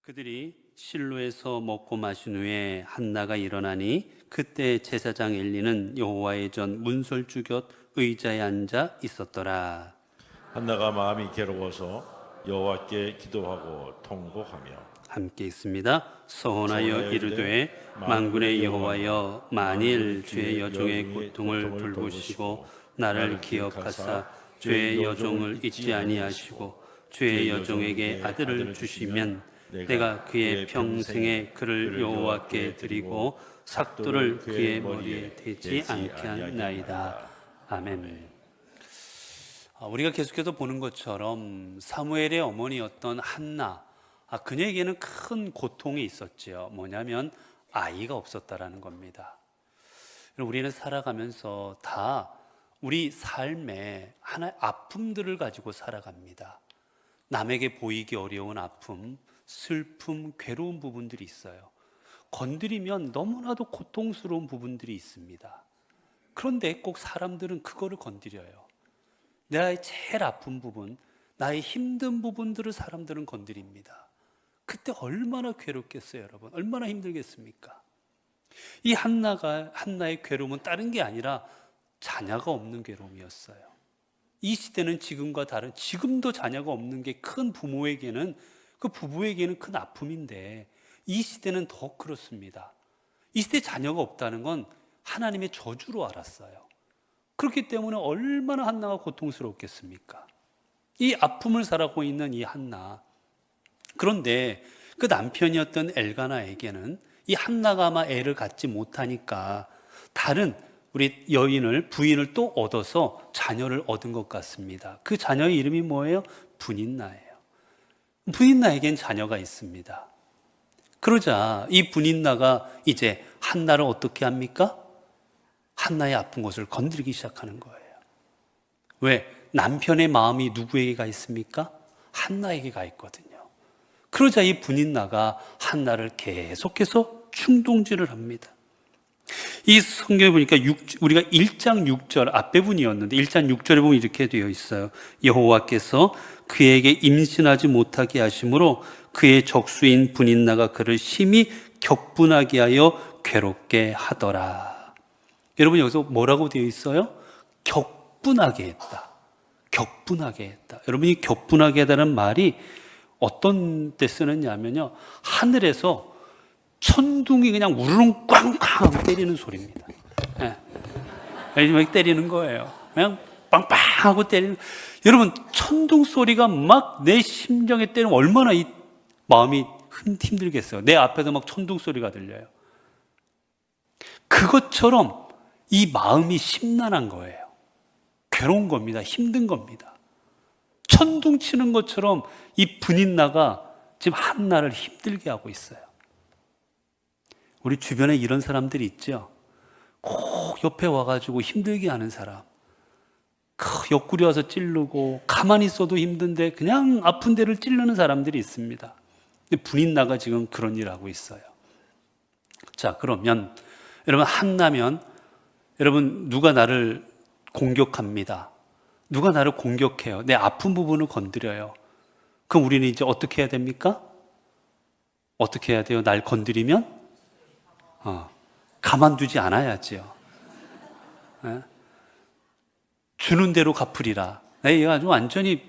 그들이 실로에서 먹고 마신 후에 한나가 일어나니 그때 제사장 엘리는 여호와의 전 문설주 곁 의자에 앉아 있었더라. 한나가 마음이 괴로워서 여호와께 기도하고 통곡하며 함께 있습니다. 서원하여 이르되 만군의 여호와여, 만일 주의 여종의 고통을 돌보시고 나를 기억하사 주의 여종을 잊지 아니하시고 주의 여종에게 아들을 주시면 내가 그의 평생에 그를 여호와께 드리고 삭도를 그의 머리에 대지 않게 하나이다. 아멘. 우리가 계속해서 보는 것처럼 사무엘의 어머니였던 한나, 그녀에게는 큰 고통이 있었지요. 뭐냐면 아이가 없었다라는 겁니다. 우리는 살아가면서 다 우리 삶에 하나의 아픔들을 가지고 살아갑니다. 남에게 보이기 어려운 아픔, 슬픔, 괴로운 부분들이 있어요. 건드리면 너무나도 고통스러운 부분들이 있습니다. 그런데 꼭 사람들은 그거를 건드려요. 나의 제일 아픈 부분, 나의 힘든 부분들을 사람들은 건드립니다. 그때 얼마나 괴롭겠어요, 여러분? 얼마나 힘들겠습니까? 이 한나의 괴로움은 다른 게 아니라 자녀가 없는 괴로움이었어요. 이 시대는 지금과 다른, 지금도 자녀가 없는 게 큰 부모에게는, 그 부부에게는 큰 아픔인데 이 시대는 더 그렇습니다. 이 시대 자녀가 없다는 건 하나님의 저주로 알았어요. 그렇기 때문에 얼마나 한나가 고통스럽겠습니까? 이 아픔을 살아가고 있는 이 한나, 그런데 그 남편이었던 엘가나에게는 이 한나가 아마 애를 갖지 못하니까 다른 우리 부인을 또 얻어서 자녀를 얻은 것 같습니다. 그 자녀의 이름이 뭐예요? 분인나예요. 분인나에겐 자녀가 있습니다. 그러자 이 분인나가 이제 한나를 어떻게 합니까? 한나의 아픈 곳을 건드리기 시작하는 거예요. 왜? 남편의 마음이 누구에게 가 있습니까? 한나에게 가 있거든요. 그러자 이 분인나가 한나를 계속해서 충동질을 합니다. 이 성경에 보니까 우리가 1장 6절 앞배분이었는데 1장 6절에 보면 이렇게 되어 있어요. 여호와께서 그에게 임신하지 못하게 하심으로 그의 적수인 분인나가 그를 심히 격분하게 하여 괴롭게 하더라. 여러분, 여기서 뭐라고 되어 있어요? 격분하게 했다. 격분하게 했다. 여러분, 이 격분하게 하다는 말이 어떤 때 쓰느냐면요, 하늘에서 천둥이 그냥 우르릉 꽝꽝 하고 때리는 소리입니다. 막 때리는 거예요. 그냥 빵빵 하고 때리는. 여러분, 천둥 소리가 막 내 심정에 때리면 얼마나 이 마음이 힘들겠어요. 내 앞에서 막 천둥 소리가 들려요. 그것처럼 이 마음이 심란한 거예요. 괴로운 겁니다. 힘든 겁니다. 천둥 치는 것처럼 이 분인나가 지금 한나를 힘들게 하고 있어요. 우리 주변에 이런 사람들이 있죠. 꼭 옆에 와가지고 힘들게 하는 사람, 옆구리 와서 찌르고 가만히 있어도 힘든데 그냥 아픈 데를 찌르는 사람들이 있습니다. 근데 분인나가 지금 그런 일을 하고 있어요. 자, 그러면 여러분, 한나면 여러분, 누가 나를 공격합니다. 누가 나를 공격해요. 내 아픈 부분을 건드려요. 그럼 우리는 이제 어떻게 해야 됩니까? 어떻게 해야 돼요? 날 건드리면 가만두지 않아야지요. 네? 주는 대로 갚으리라. 얘가 아주 완전히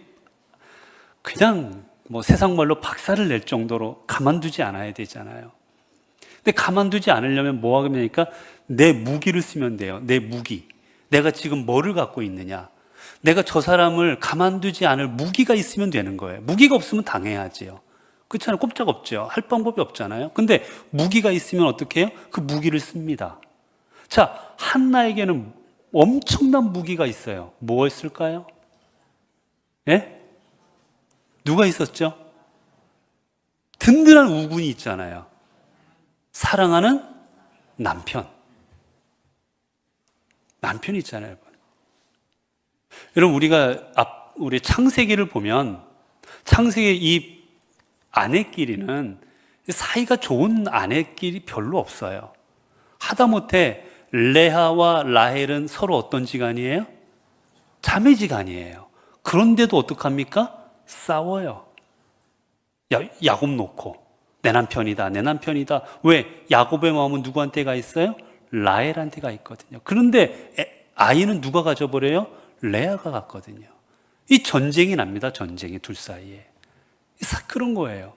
그냥 세상 말로 박살을 낼 정도로 가만두지 않아야 되잖아요. 근데 가만두지 않으려면 뭐 하면 되니까 내 무기를 쓰면 돼요. 내 무기. 내가 지금 뭐를 갖고 있느냐. 내가 저 사람을 가만두지 않을 무기가 있으면 되는 거예요. 무기가 없으면 당해야지요. 그렇잖아요. 꼼짝없죠. 할 방법이 없잖아요. 근데 무기가 있으면 어떻게 해요? 그 무기를 씁니다. 자, 한나에게는 엄청난 무기가 있어요. 뭐였을까요? 예? 누가 있었죠? 든든한 우군이 있잖아요. 사랑하는 남편. 남편이 있잖아요, 여러분. 여러분, 우리 창세기를 보면 창세기 이 아내끼리는 사이가 좋은 아내끼리 별로 없어요. 하다못해 레아와 라헬은 서로 어떤 지간이에요? 자매지간이에요. 그런데도 어떡합니까? 싸워요. 야곱 놓고. 내 남편이다, 내 남편이다. 왜? 야곱의 마음은 누구한테 가 있어요? 라헬한테 가 있거든요. 그런데 아이는 누가 가져버려요? 레아가 갔거든요. 이 전쟁이 납니다. 전쟁이 둘 사이에. 그런 거예요.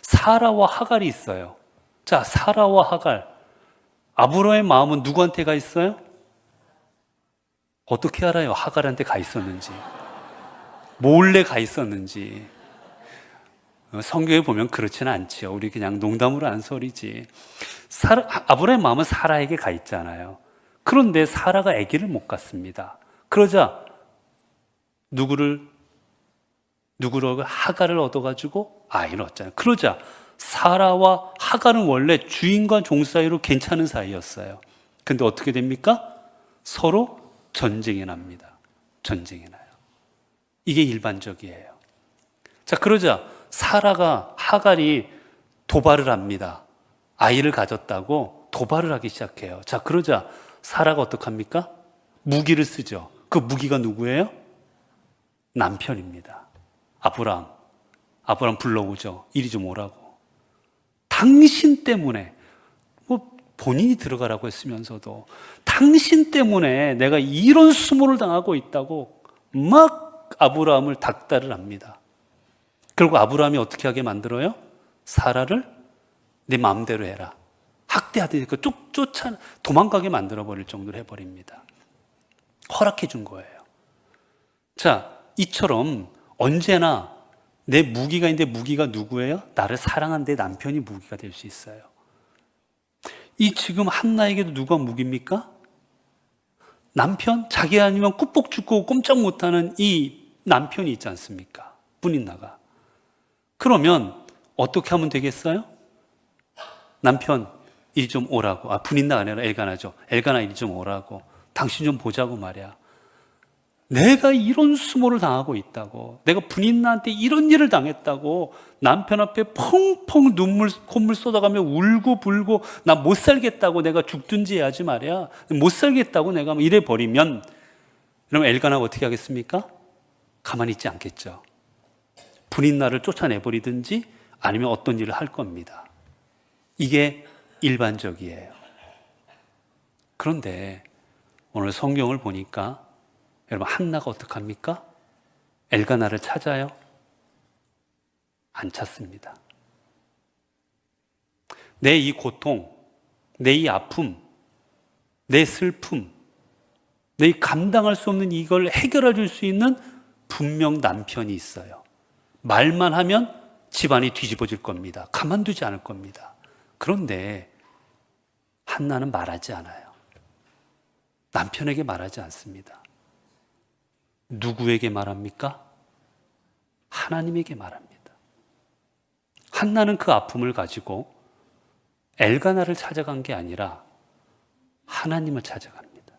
사라와 하갈이 있어요. 자, 사라와 하갈. 아브라함의 마음은 누구한테 가 있어요? 어떻게 알아요? 하갈한테 가 있었는지. 몰래 가 있었는지. 성경에 보면 그렇지는 않지요. 우리 그냥 농담으로 한 소리지. 아브라함의 마음은 사라에게 가 있잖아요. 그런데 사라가 아기를 못 갖습니다. 그러자 누구를 하갈을 얻어가지고 아이를 얻잖아요. 그러자 사라와 하갈은 원래 주인과 종 사이로 괜찮은 사이였어요. 근데 어떻게 됩니까? 서로 전쟁이 납니다. 전쟁이 나요. 이게 일반적이에요. 자, 그러자 사라가 하갈이 도발을 합니다. 아이를 가졌다고 도발을 하기 시작해요. 자, 그러자 사라가 어떡합니까? 무기를 쓰죠. 그 무기가 누구예요? 남편입니다. 아브라함 불러오죠. 이리 좀 오라고. 당신 때문에, 본인이 들어가라고 했으면서도 당신 때문에 내가 이런 수모를 당하고 있다고 막 아브라함을 닥달을 합니다. 그리고 아브라함이 어떻게 하게 만들어요? 사라를 내 마음대로 해라. 학대하니까 도망가게 만들어버릴 정도로 해버립니다. 허락해 준 거예요. 자, 이처럼 언제나 내 무기가 있는데 무기가 누구예요? 나를 사랑한 내 남편이 무기가 될 수 있어요. 이 지금 한나에게도 누가 무기입니까? 남편? 자기 아니면 꾹뻑 죽고 꼼짝 못하는 이 남편이 있지 않습니까? 분인나가. 그러면 어떻게 하면 되겠어요? 남편 이리 좀 오라고. 분인나가 아니라 엘가나죠. 엘가나 이리 좀 오라고. 당신 좀 보자고 말이야. 내가 이런 수모를 당하고 있다고, 내가 분인나한테 이런 일을 당했다고 남편 앞에 펑펑 콧물 쏟아가며 울고 불고 나 못 살겠다고, 내가 죽든지 해야지 말이야, 못 살겠다고 내가 이래 버리면, 그럼 엘가나가 어떻게 하겠습니까? 가만히 있지 않겠죠. 분인나를 쫓아내버리든지 아니면 어떤 일을 할 겁니다. 이게 일반적이에요. 그런데 오늘 성경을 보니까 여러분, 한나가 어떡합니까? 엘가나를 찾아요? 안 찾습니다. 내 이 고통, 내 이 아픔, 내 슬픔, 내 이 감당할 수 없는 이걸 해결해 줄 수 있는 분명 남편이 있어요. 말만 하면 집안이 뒤집어질 겁니다. 가만두지 않을 겁니다. 그런데 한나는 말하지 않아요. 남편에게 말하지 않습니다. 누구에게 말합니까? 하나님에게 말합니다. 한나는 그 아픔을 가지고 엘가나를 찾아간 게 아니라 하나님을 찾아갑니다.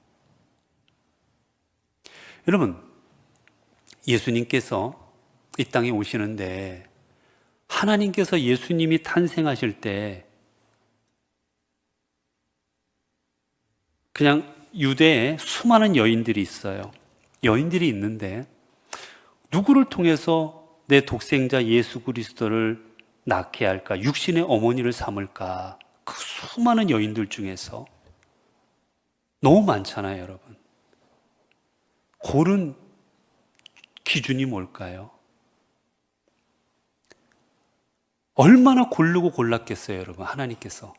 여러분, 예수님께서 이 땅에 오시는데, 하나님께서 예수님이 탄생하실 때 그냥 유대에 수많은 여인들이 있어요. 여인들이 있는데 누구를 통해서 내 독생자 예수 그리스도를 낳게 할까? 육신의 어머니를 삼을까? 그 수많은 여인들 중에서 너무 많잖아요, 여러분. 고른 기준이 뭘까요? 얼마나 고르고 골랐겠어요, 여러분, 하나님께서.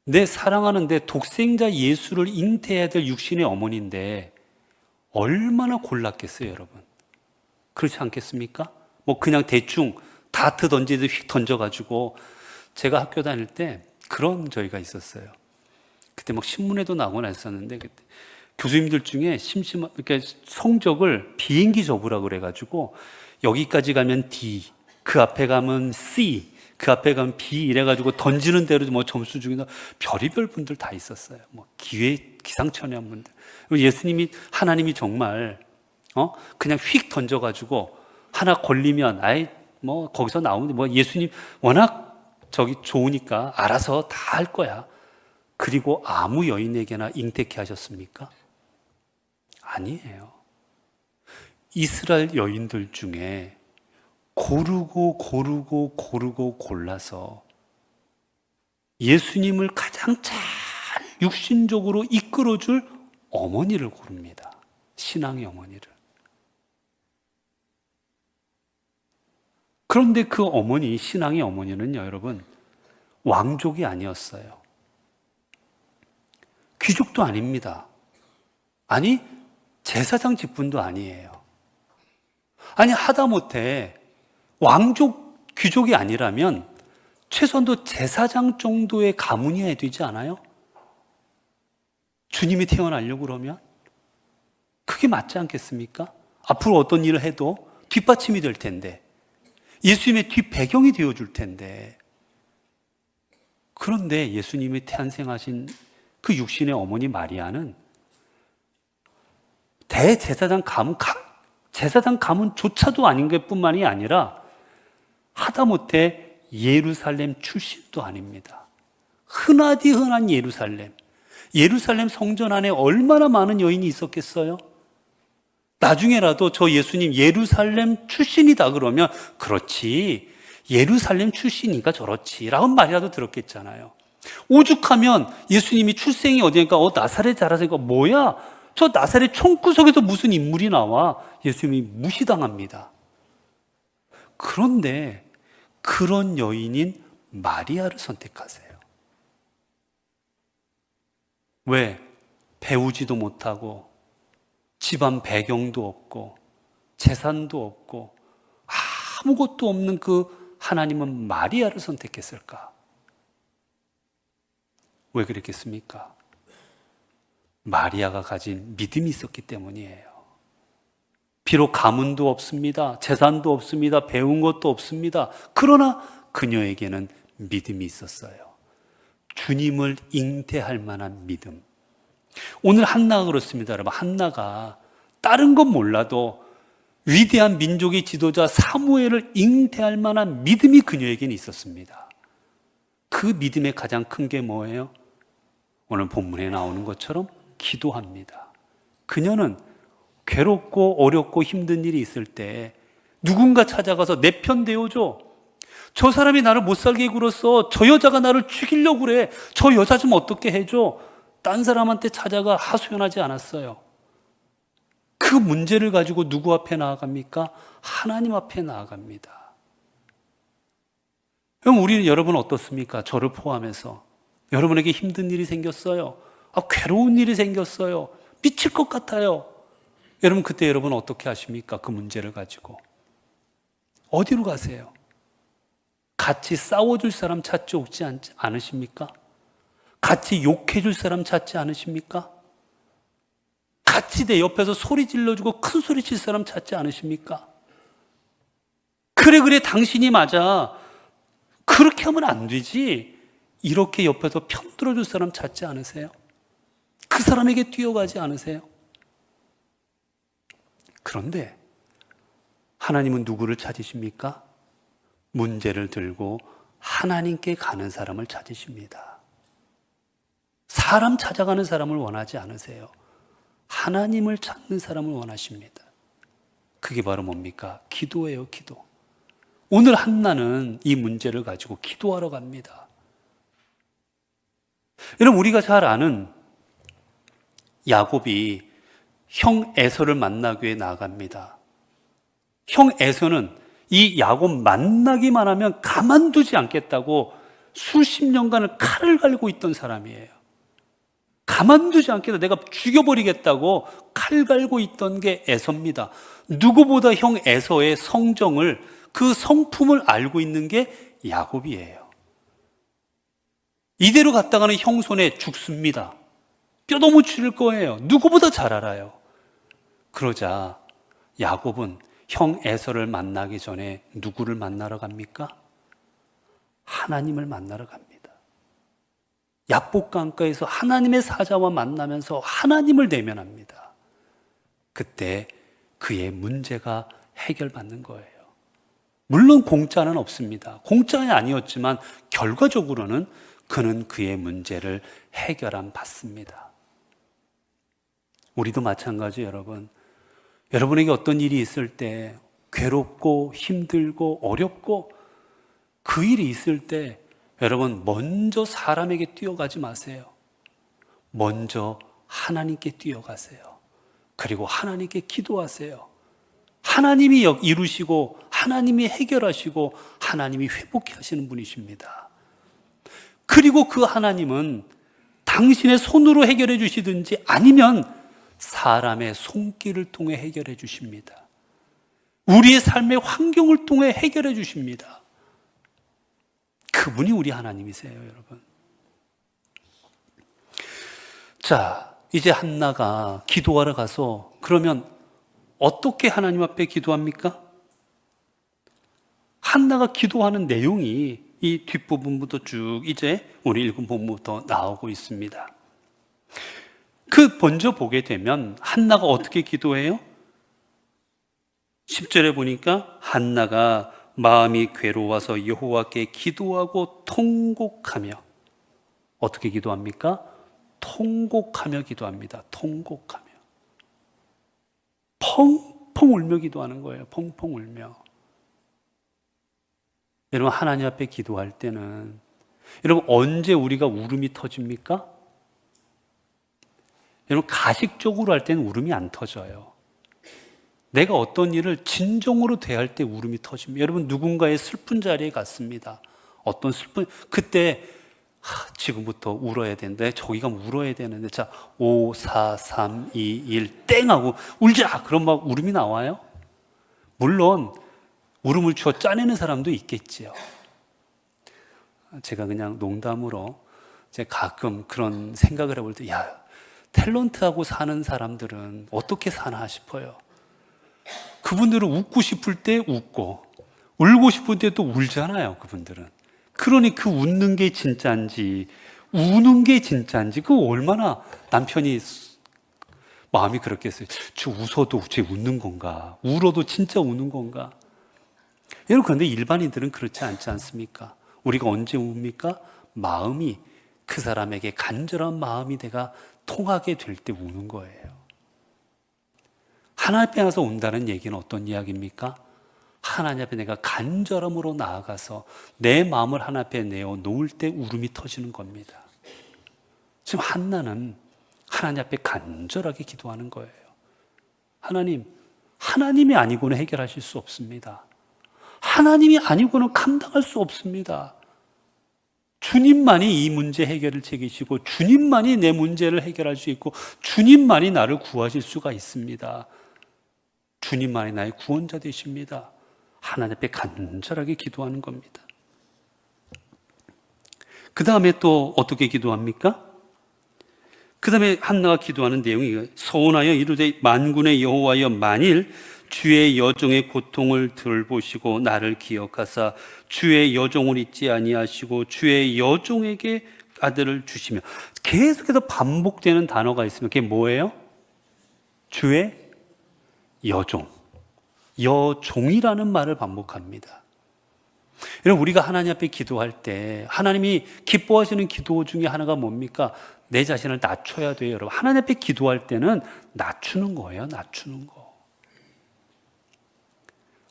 내 사랑하는 내 독생자 예수를 잉태해야 될 육신의 어머니인데 얼마나 골랐겠어요, 여러분. 그렇지 않겠습니까? 그냥 대충 다트 던지듯 휙 던져가지고, 제가 학교 다닐 때 그런 저희가 있었어요. 그때 신문에도 나오고 했었는데, 그때 교수님들 중에 그러니까 성적을 비행기 접으라고 그래가지고, 여기까지 가면 D, 그 앞에 가면 C, 그 앞에 가면 B 이래가지고 던지는 대로 점수 중에서 별의별 분들 다 있었어요. 기상천외한 분들. 예수님이, 하나님이 정말 그냥 휙 던져가지고 하나 걸리면 거기서 나오면 예수님 워낙 좋으니까 알아서 다 할 거야. 그리고 아무 여인에게나 잉태케 하셨습니까? 아니에요. 이스라엘 여인들 중에 고르고 골라서 예수님을 가장 잘 육신적으로 이끌어줄 어머니를 고릅니다. 신앙의 어머니를. 그런데 그 어머니, 신앙의 어머니는요, 여러분, 왕족이 아니었어요. 귀족도 아닙니다. 아니, 제사장 직분도 아니에요. 아니, 하다못해 왕족, 귀족이 아니라면 최소한도 제사장 정도의 가문이어야 되지 않아요? 주님이 태어나려고 그러면? 그게 맞지 않겠습니까? 앞으로 어떤 일을 해도 뒷받침이 될 텐데, 예수님의 뒷배경이 되어줄 텐데. 그런데 예수님이 탄생하신 그 육신의 어머니 마리아는 대제사장 가문조차도 아닌 것뿐만이 아니라 하다못해 예루살렘 출신도 아닙니다. 흔하디 흔한 예루살렘 성전 안에 얼마나 많은 여인이 있었겠어요? 나중에라도 저 예수님 예루살렘 출신이다 그러면 그렇지, 예루살렘 출신이니까 저렇지 라는 말이라도 들었겠잖아요. 오죽하면 예수님이 출생이 어디니까 나사렛 자라서니까 뭐야? 저 나사렛 총구석에서 무슨 인물이 나와? 예수님이 무시당합니다. 그런데 그런 여인인 마리아를 선택하세요. 왜? 배우지도 못하고 집안 배경도 없고 재산도 없고 아무것도 없는 그 하나님은 마리아를 선택했을까? 왜 그랬겠습니까? 마리아가 가진 믿음이 있었기 때문이에요. 비록 가문도 없습니다. 재산도 없습니다. 배운 것도 없습니다. 그러나 그녀에게는 믿음이 있었어요. 주님을 잉태할 만한 믿음. 오늘 한나가 그렇습니다, 여러분. 한나가 다른 건 몰라도 위대한 민족의 지도자 사무엘을 잉태할 만한 믿음이 그녀에게는 있었습니다. 그 믿음의 가장 큰 게 뭐예요? 오늘 본문에 나오는 것처럼 기도합니다. 그녀는 괴롭고 어렵고 힘든 일이 있을 때 누군가 찾아가서 내 편 되어줘. 저 사람이 나를 못 살게 굴었어. 저 여자가 나를 죽이려고 그래. 저 여자 좀 어떻게 해줘. 딴 사람한테 찾아가 하소연하지 않았어요. 그 문제를 가지고 누구 앞에 나아갑니까? 하나님 앞에 나아갑니다. 그럼 여러분 어떻습니까? 저를 포함해서 여러분에게 힘든 일이 생겼어요. 괴로운 일이 생겼어요. 미칠 것 같아요. 여러분 그때 여러분 어떻게 하십니까? 그 문제를 가지고 어디로 가세요? 같이 싸워줄 사람 찾지 않으십니까? 같이 욕해줄 사람 찾지 않으십니까? 같이 내 옆에서 소리 질러주고 큰 소리 칠 사람 찾지 않으십니까? 그래 당신이 맞아. 그렇게 하면 안 되지. 이렇게 옆에서 편 들어줄 사람 찾지 않으세요? 그 사람에게 뛰어가지 않으세요? 그런데 하나님은 누구를 찾으십니까? 문제를 들고 하나님께 가는 사람을 찾으십니다. 사람 찾아가는 사람을 원하지 않으세요. 하나님을 찾는 사람을 원하십니다. 그게 바로 뭡니까? 기도예요, 기도. 오늘 한나는 이 문제를 가지고 기도하러 갑니다. 여러분, 우리가 잘 아는 야곱이 형 에서를 만나기 위해 나아갑니다. 형 에서는 이 야곱 만나기만 하면 가만두지 않겠다고 수십 년간을 칼을 갈고 있던 사람이에요. 가만두지 않겠다, 내가 죽여버리겠다고 칼 갈고 있던 게 에서입니다. 누구보다 형 에서의 성정을, 그 성품을 알고 있는 게 야곱이에요. 이대로 갔다가는 형 손에 죽습니다. 뼈도 못 추릴 거예요. 누구보다 잘 알아요. 그러자 야곱은 형 에서를 만나기 전에 누구를 만나러 갑니까? 하나님을 만나러 갑니다. 약복강가에서 하나님의 사자와 만나면서 하나님을 대면합니다. 그때 그의 문제가 해결받는 거예요. 물론 공짜는 없습니다. 공짜는 아니었지만 결과적으로는 그는 그의 문제를 해결한 받습니다. 우리도 마찬가지예요, 여러분. 여러분에게 어떤 일이 있을 때 괴롭고 힘들고 어렵고 그 일이 있을 때 여러분 먼저 사람에게 뛰어가지 마세요. 먼저 하나님께 뛰어가세요. 그리고 하나님께 기도하세요. 하나님이 이루시고 하나님이 해결하시고 하나님이 회복해 하시는 분이십니다. 그리고 그 하나님은 당신의 손으로 해결해 주시든지 아니면 사람의 손길을 통해 해결해 주십니다. 우리의 삶의 환경을 통해 해결해 주십니다. 그분이 우리 하나님이세요, 여러분. 자, 이제 한나가 기도하러 가서 그러면 어떻게 하나님 앞에 기도합니까? 한나가 기도하는 내용이 이 뒷부분부터 쭉 이제 우리 읽은 부분부터 나오고 있습니다. 그 먼저 보게 되면 한나가 어떻게 기도해요? 10절에 보니까 한나가 마음이 괴로워서 여호와께 기도하고 통곡하며 어떻게 기도합니까? 통곡하며 기도합니다. 통곡하며 펑펑 울며 기도하는 거예요. 펑펑 울며. 여러분 하나님 앞에 기도할 때는 여러분 언제 우리가 울음이 터집니까? 여러분 가식적으로 할 때는 울음이 안 터져요. 내가 어떤 일을 진정으로 대할 때 울음이 터집니다. 여러분 누군가의 슬픈 자리에 갔습니다. 어떤 슬픈 그때 지금부터 울어야 되는데 저기가 울어야 되는데 자 5, 4, 3, 2, 1 땡 하고 울자. 그럼 막 울음이 나와요? 물론 울음을 주어 짜내는 사람도 있겠지요. 제가 그냥 농담으로 제가 가끔 그런 생각을 해볼 때 야, 탤런트하고 사는 사람들은 어떻게 사나 싶어요. 그분들은 웃고 싶을 때 웃고 울고 싶을 때 또 울잖아요. 그분들은. 그러니 그 웃는 게 진짜인지 우는 게 진짜인지 그거 얼마나 남편이 마음이 그렇겠어요. 저 웃어도 쟤 웃는 건가? 울어도 진짜 우는 건가? 여러분 그런데 일반인들은 그렇지 않지 않습니까? 우리가 언제 웁니까? 마음이 그 사람에게 간절한 마음이 내가 통하게 될 때 우는 거예요. 하나님 앞에 나서 운다는 얘기는 어떤 이야기입니까? 하나님 앞에 내가 간절함으로 나아가서 내 마음을 하나님 앞에 내어 놓을 때 울음이 터지는 겁니다. 지금 한나는 하나님 앞에 간절하게 기도하는 거예요. 하나님이 아니고는 해결하실 수 없습니다. 하나님이 아니고는 감당할 수 없습니다. 주님만이 이 문제 해결을 책이시고 주님만이 내 문제를 해결할 수 있고 주님만이 나를 구하실 수가 있습니다. 주님만이 나의 구원자 되십니다. 하나님 앞에 간절하게 기도하는 겁니다. 그 다음에 또 어떻게 기도합니까? 그 다음에 한나가 기도하는 내용이 서원하여 이르되 만군의 여호와여 만일 주의 여종의 고통을 들보시고 나를 기억하사 주의 여종을 잊지 아니하시고 주의 여종에게 아들을 주시며 계속해서 반복되는 단어가 있으면 그게 뭐예요? 주의 여종. 여종이라는 말을 반복합니다. 여러분 우리가 하나님 앞에 기도할 때 하나님이 기뻐하시는 기도 중에 하나가 뭡니까? 내 자신을 낮춰야 돼요. 여러분 하나님 앞에 기도할 때는 낮추는 거예요. 낮추는 거.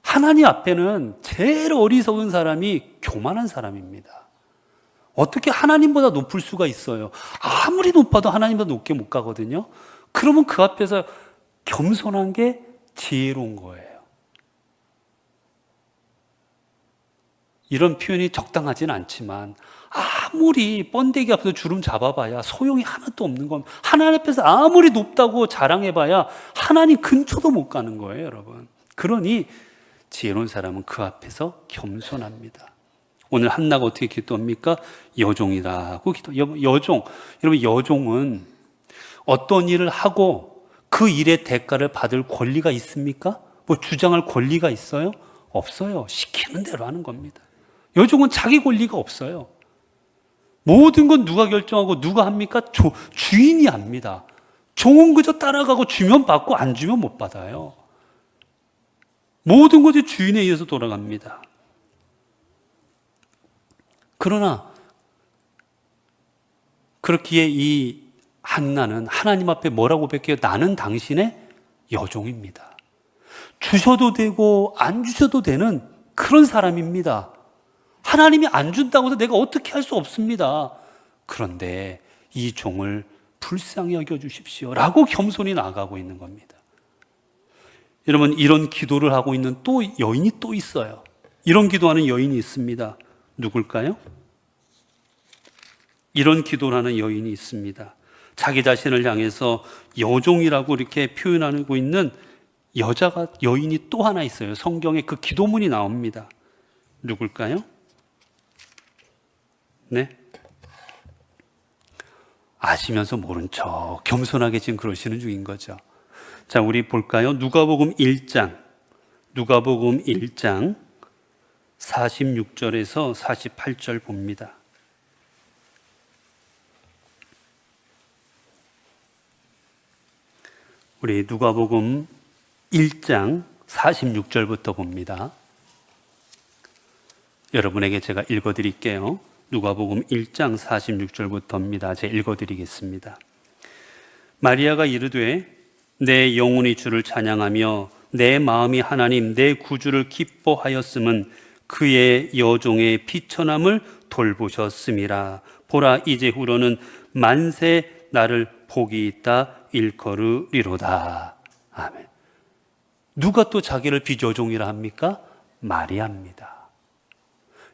하나님 앞에는 제일 어리석은 사람이 교만한 사람입니다. 어떻게 하나님보다 높을 수가 있어요? 아무리 높아도 하나님보다 높게 못 가거든요. 그러면 그 앞에서 겸손한 게 지혜로운 거예요. 이런 표현이 적당하진 않지만 아무리 번데기 앞에서 주름 잡아봐야 소용이 하나도 없는 겁니다. 하나님 앞에서 아무리 높다고 자랑해봐야 하나님 근처도 못 가는 거예요, 여러분. 그러니 지혜로운 사람은 그 앞에서 겸손합니다. 오늘 한나가 어떻게 기도합니까? 여종이라고 기도. 여종. 여러분 여종은 어떤 일을 하고 그 일의 대가를 받을 권리가 있습니까? 뭐 주장할 권리가 있어요? 없어요. 시키는 대로 하는 겁니다. 여종은 자기 권리가 없어요. 모든 건 누가 결정하고 누가 합니까? 주인이 합니다. 종은 그저 따라가고 주면 받고 안 주면 못 받아요. 모든 것이 주인에 의해서 돌아갑니다. 그러나 그렇기에 이 한나는 하나님 앞에 뭐라고 고백해요? 나는 당신의 여종입니다. 주셔도 되고 안 주셔도 되는 그런 사람입니다. 하나님이 안 준다고 해서 내가 어떻게 할 수 없습니다. 그런데 이 종을 불쌍히 여겨주십시오 라고 겸손히 나아가고 있는 겁니다. 여러분, 이런 기도를 하고 있는 또 여인이 또 있어요. 이런 기도하는 여인이 있습니다. 누굴까요? 이런 기도를 하는 여인이 있습니다. 자기 자신을 향해서 여종이라고 이렇게 표현하고 있는 여인이 또 하나 있어요. 성경에 그 기도문이 나옵니다. 누굴까요? 네? 아시면서 모른 척 겸손하게 지금 그러시는 중인 거죠. 자, 우리 볼까요? 누가복음 1장 46절에서 48절 봅니다. 우리 누가복음 1장 46절부터 봅니다. 여러분에게 제가 읽어드릴게요. 누가복음 1장 46절부터입니다. 제가 읽어드리겠습니다. 마리아가 이르되 내 영혼이 주를 찬양하며 내 마음이 하나님 내 구주를 기뻐하였음은 그의 여종의 비천함을 돌보셨음이라. 보라 이제후로는 만세 나를 복이 있다 일컬으리로다. 아멘. 누가 또 자기를 비여종이라 합니까? 마리아입니다.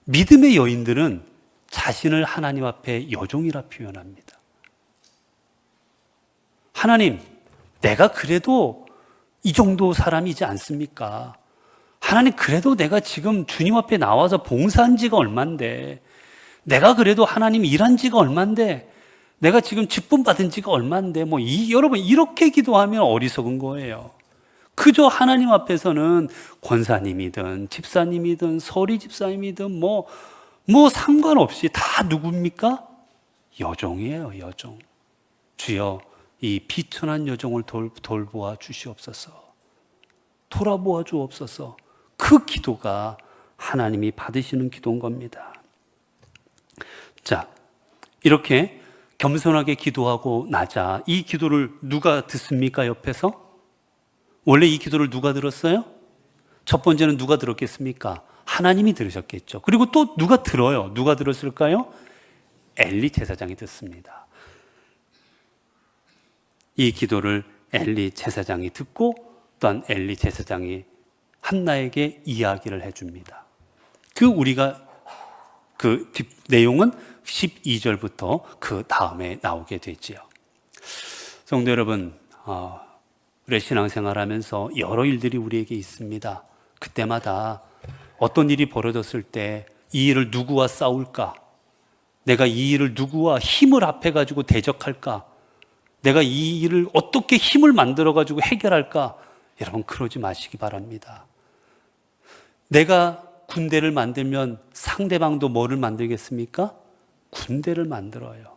믿음의 여인들은 자신을 하나님 앞에 여종이라 표현합니다. 하나님, 내가 그래도 이 정도 사람이지 않습니까? 하나님, 그래도 내가 지금 주님 앞에 나와서 봉사한 지가 얼만데, 내가 그래도 하나님 일한 지가 얼만데, 내가 지금 직분 받은 지가 얼만데, 여러분, 이렇게 기도하면 어리석은 거예요. 그저 하나님 앞에서는 권사님이든 집사님이든 서리 집사님이든 상관없이 다 누굽니까? 여종이에요, 여종. 주여, 이 비천한 여종을 돌보아 주시옵소서. 돌아보아 주옵소서. 그 기도가 하나님이 받으시는 기도인 겁니다. 자, 이렇게 겸손하게 기도하고 나자 이 기도를 누가 듣습니까? 옆에서? 원래 이 기도를 누가 들었어요? 첫 번째는 누가 들었겠습니까? 하나님이 들으셨겠죠. 그리고 또 누가 들어요? 누가 들었을까요? 엘리 제사장이 듣습니다. 이 기도를 엘리 제사장이 듣고 또한 엘리 제사장이 한나에게 이야기를 해줍니다. 우리가 그 내용은 12절부터 그 다음에 나오게 되지요. 성도 여러분, 우리 신앙생활하면서 여러 일들이 우리에게 있습니다. 그때마다 어떤 일이 벌어졌을 때 이 일을 누구와 싸울까? 내가 이 일을 누구와 힘을 합해가지고 대적할까? 내가 이 일을 어떻게 힘을 만들어가지고 해결할까? 여러분, 그러지 마시기 바랍니다. 내가 군대를 만들면 상대방도 뭐를 만들겠습니까? 군대를 만들어요.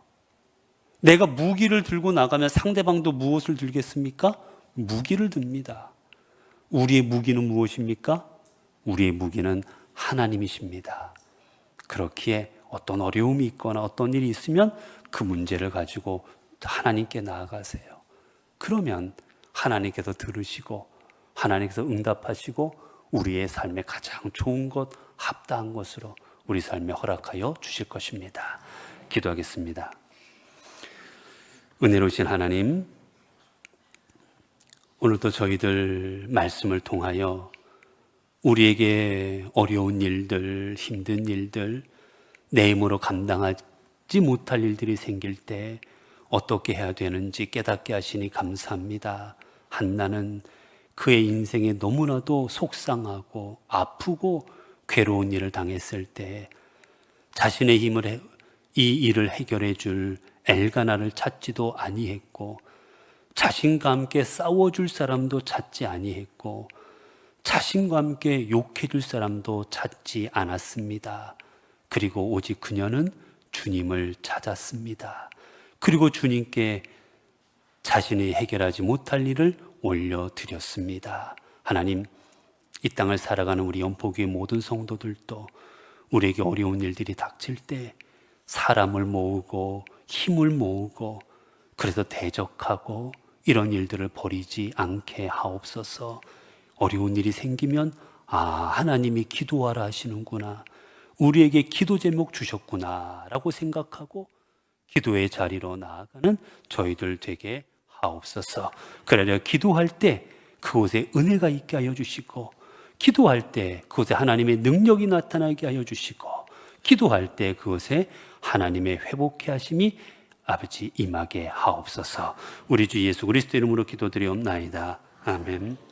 내가 무기를 들고 나가면 상대방도 무엇을 들겠습니까? 무기를 듭니다. 우리의 무기는 무엇입니까? 우리의 무기는 하나님이십니다. 그렇기에 어떤 어려움이 있거나 어떤 일이 있으면 그 문제를 가지고 하나님께 나아가세요. 그러면 하나님께서 들으시고 하나님께서 응답하시고 우리의 삶에 가장 좋은 것, 합당한 것으로 우리 삶에 허락하여 주실 것입니다. 기도하겠습니다. 은혜로우신 하나님, 오늘도 저희들 말씀을 통하여 우리에게 어려운 일들, 힘든 일들, 내 힘으로 감당하지 못할 일들이 생길 때 어떻게 해야 되는지 깨닫게 하시니 감사합니다. 한나는 그의 인생에 너무나도 속상하고 아프고 괴로운 일을 당했을 때 자신의 힘을 이 일을 해결해 줄 엘가나를 찾지도 아니했고 자신과 함께 싸워줄 사람도 찾지 아니했고 자신과 함께 욕해줄 사람도 찾지 않았습니다. 그리고 오직 그녀는 주님을 찾았습니다. 그리고 주님께 자신이 해결하지 못할 일을 올려드렸습니다. 하나님, 이 땅을 살아가는 우리 연포교회 모든 성도들도 우리에게 어려운 일들이 닥칠 때 사람을 모으고 힘을 모으고 그래서 대적하고 이런 일들을 벌이지 않게 하옵소서. 어려운 일이 생기면 하나님이 기도하라 하시는구나, 우리에게 기도 제목 주셨구나 라고 생각하고 기도의 자리로 나아가는 저희들 되게 하옵소서. 그러려 기도할 때 그곳에 은혜가 있게 하여 주시고, 기도할 때 그곳에 하나님의 능력이 나타나게 하여 주시고, 기도할 때 그곳에 하나님의 회복케 하심이 아버지 임하게 하옵소서. 우리 주 예수 그리스도 이름으로 기도드리옵나이다. 아멘.